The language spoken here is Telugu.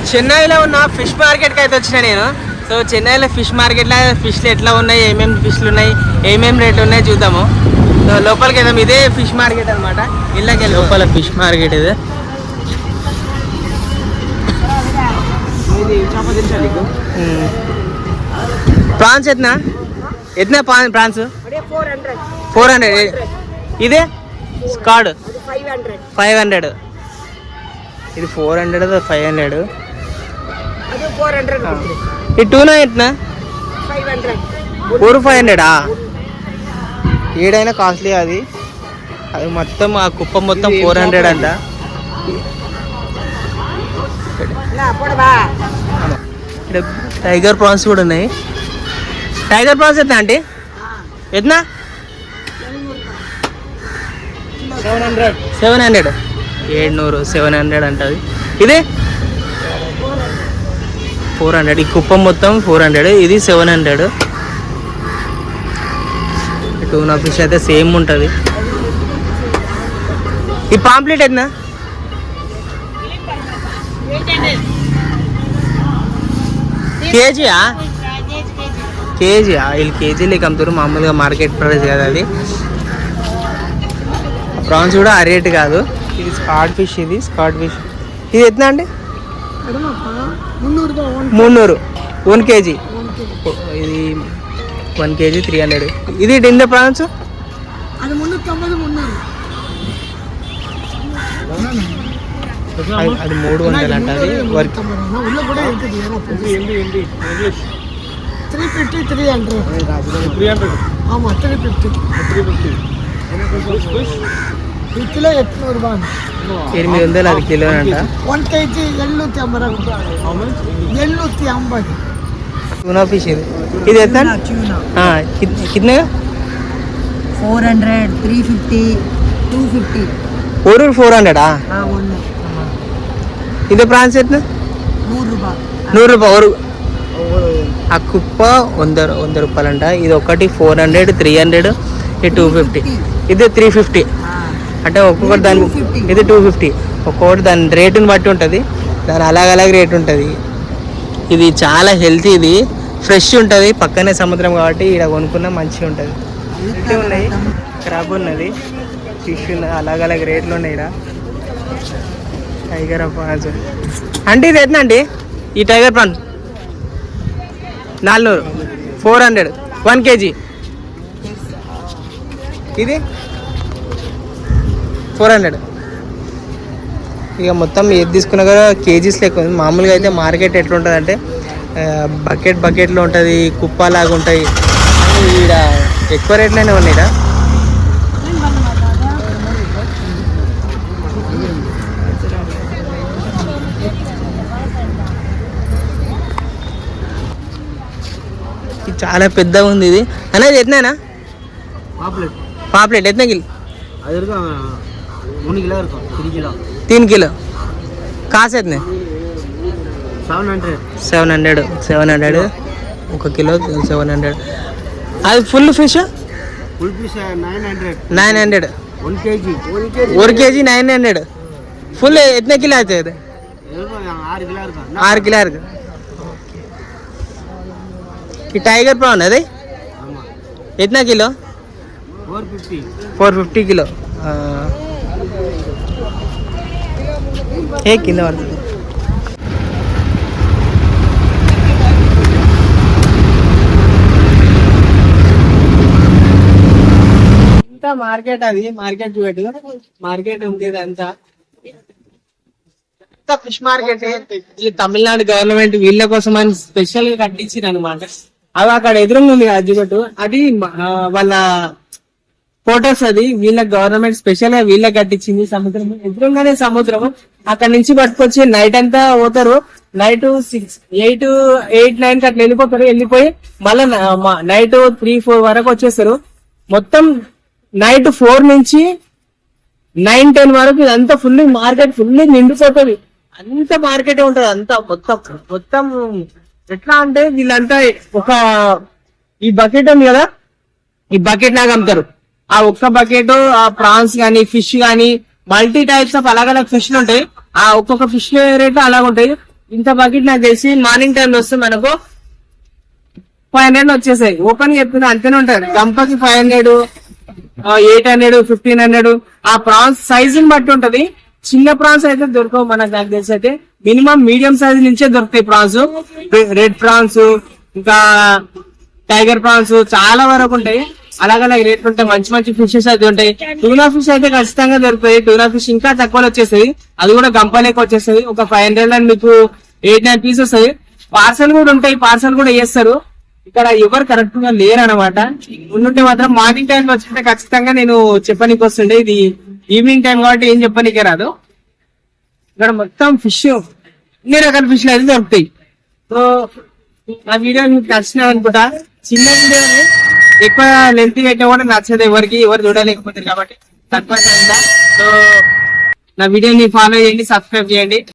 చెన్నైలో ఉన్న ఫిష్ మార్కెట్కి అయితే వచ్చిన నేను. సో చెన్నైలో ఫిష్ మార్కెట్లో ఫిష్లు ఎట్లా ఉన్నాయి, ఏమేమి ఫిష్లు ఉన్నాయి, ఏమేమి రేట్లు ఉన్నాయి చూద్దాము. సో లోపలికి వెళ్దాం. ఇదే ఫిష్ మార్కెట్ అనమాట. ఇళ్ళకి లోపల ఫిష్ మార్కెట్ ఇది. ప్రాన్స్ ఎత్నా ఎత్నా ప్రాన్స్ 400. ఇదే స్కాడ్ 500. ఇది 400 500. ఈ టూనా ఎట్నా 400 ఏడైనా కాస్ట్లీ అది మొత్తం ఆ కుప్ప మొత్తం 400 అంట. టైగర్ ప్రాన్స్ కూడా ఉన్నాయి. టైగర్ ప్రాన్స్ ఎత్నా అంటే ఎత్నా 700 700 700 అంటది. ఇది 400. ఈ కుప్పం మొత్తం 400. ఇది 700. టూనా ఫిష్ అయితే సేమ్ ఉంటుంది. ఈ పాంప్లెట్ ఎట్నా కేజీయా వీళ్ళు కేజీలకి అమ్ముతారు. మామూలుగా మార్కెట్ ప్రైస్ కదా అది. ప్రాన్స్ కూడా ఆ రేట్ కాదు. ఇది స్కాడ్ ఫిష్. ఇది ఎట్లా అండి 300 1 kg. ఇది 1 kg 300. ఇది డింద ప్రాన్స్ అది 300 అంట. అది వర్క్ 800 అది కిలో అంట. 1 kg 750. टूना फिश ఇది ఎంత कितने 400 350 250 और 400 ఇది ప్రాన్స్ ఎంత 100 రూపాయలు और ఆ కుప్ప 100 రూపాయలు అంట. ఇది ఒకటి 400 300 ఇది 250 ఇది 350 అంటే ఒక్కొక్కటి దాని ఇది 250 ఒక్కొక్కటి దాని రేటుని బట్టి ఉంటుంది. దాని అలాగ రేట్ ఉంటుంది. ఇది చాలా హెల్తీ. ఇది ఫ్రెష్ ఉంటుంది. పక్కనే సముద్రం కాబట్టి ఇక్కడ కొనుక్కున్నా మంచిగా ఉంటుంది. ఇట్టే ఉన్నాయి. క్రాబ్ ఉన్నది, ఫిష్ ఉన్నది, అలాగ రేట్లు ఉన్నాయి ఇక్కడ. టైగర్ ప్రాన్స్ అంటే ఇది ఎట్లా అండి ఈ టైగర్ ప్రాన్స్ 400 400 1 kg. ఇది 400. ఇక మొత్తం ఏది తీసుకున్నా కూడా కేజీస్ లెక్క ఉంది. మామూలుగా అయితే మార్కెట్ ఎట్లుంటుంది అంటే బకెట్లో ఉంటుంది, కుప్పలాగా ఉంటాయి. ఈడ ఎక్కువ రేట్లోనే ఉన్నాయి. ఈడ ఇది చాలా పెద్దగా ఉంది. ఇది అనేది ఎట్నా పాప్లెట్ ఎట్నా కిలో 3 किलो కాస్ట్ ఎట్నే 700 1 కిలో 700. అది ఫుల్ ఫిష్ 900 1 kg 900. ఫుల్ ఎట్నే కిలో అవుతుంది 6 किलो. ఈ టైగర్ ప్రాన్ అది ఎట్నా కిలో 450 కిలో. ఏ కింద పడుతుంది. ఇంత మార్కెట్ అది మార్కెట్ చూపెట్టు మార్కెట్ ఉంది. అంతా ఫిష్ మార్కెట్. ఈ తమిళనాడు గవర్నమెంట్ వీళ్ళ కోసం అని స్పెషల్ గా కట్టించింది అనమాట. అవి అక్కడ ఎదురుగా ఉంది కదా చూపెట్టు. అది వాళ్ళ ఫోటోస్. అది వీళ్ళ గవర్నమెంట్ స్పెషల్ గా వీళ్ళకి కట్టించింది. సముద్రం ఎదురుగానే సముద్రం. అక్కడ నుంచి పట్టుకొచ్చి నైట్ అంతా పోతారు. నైట్ 6 8 8 9 అట్లా వెళ్ళిపోతారు. వెళ్ళిపోయి మళ్ళా నైట్ 3 4 వరకు వచ్చేస్తారు. మొత్తం నైట్ 4 నుంచి 9 10 వరకు ఇదంతా ఫుల్ మార్కెట్ ఫుల్ నిండిపోతుంది. అంత మార్కెట్ ఉంటది. అంతా మొత్తం ఎట్లా అంటే వీళ్ళంతా ఒక ఈ బకెట్ ఉంది కదా, ఈ బకెట్ లాగా అమ్ముతారు. ఆ ఒక్క బకెట్ ఆ ప్రాన్స్ గానీ ఫిష్ గానీ మల్టీ టైప్స్ ఆఫ్ అలగ్ ఫిష్లు ఉంటాయి. ఆ ఒక్కొక్క ఫిష్ రేట్ అలాగ ఉంటాయి. ఇంత బకెట్ నాకు తెలిసి మార్నింగ్ టైం లో వస్తే మనకు 500 వచ్చేసాయి. ఓపెన్ చెప్తున్నా అంతేనే ఉంటది. గంపకి 500, 800, 1500 ఆ ప్రాన్స్ సైజుని బట్టి ఉంటది. చిన్న ప్రాన్స్ అయితే దొరకవు మనకు, నాకు తెలిసి అయితే మినిమం మీడియం సైజ్ నుంచే దొరుకుతాయి ప్రాన్స్. రెడ్ ప్రాన్స్ ఇంకా టైగర్ ప్రాన్స్ చాలా వరకు ఉంటాయి. అలాగలాగే రేట్లు ఉంటాయి. మంచి మంచి ఫిషెస్ అయితే ఉంటాయి. టూనా ఫిష్ అయితే ఖచ్చితంగా దొరుకుతాయి. టూనా ఫిష్ ఇంకా తక్కువలో వచ్చేస్తుంది. అది కూడా గంపలేక వచ్చేస్తుంది. ఒక 500 అని మీకు 8-9 పీస్ వస్తాయి. పార్సల్ కూడా ఉంటాయి, పార్సల్ కూడా చేస్తారు. ఇక్కడ ఎవరు కరెక్ట్ గా లేరు అనమాట. ఉండుంటే మాత్రం మార్నింగ్ టైం లో వచ్చింటే ఖచ్చితంగా నేను చెప్పనీకి వస్తుండే. ఇది ఈవినింగ్ టైం కాబట్టి ఏం చెప్పనీకే రాదు. ఇక్కడ మొత్తం ఫిష్ అన్ని రకాల ఫిష్లు అయితే దొరుకుతాయి. సో నా వీడియో మీకు నచ్చినాయి అనుకుంటా. చిన్న వీడియోని ఎక్కువ లెంత్ పెట్టినా కూడా నచ్చదు ఎవరికి, ఎవరు చూడలేకపోతారు కాబట్టి తక్కువ. సో నా వీడియోని ఫాలో చేయండి, సబ్స్క్రైబ్ చేయండి.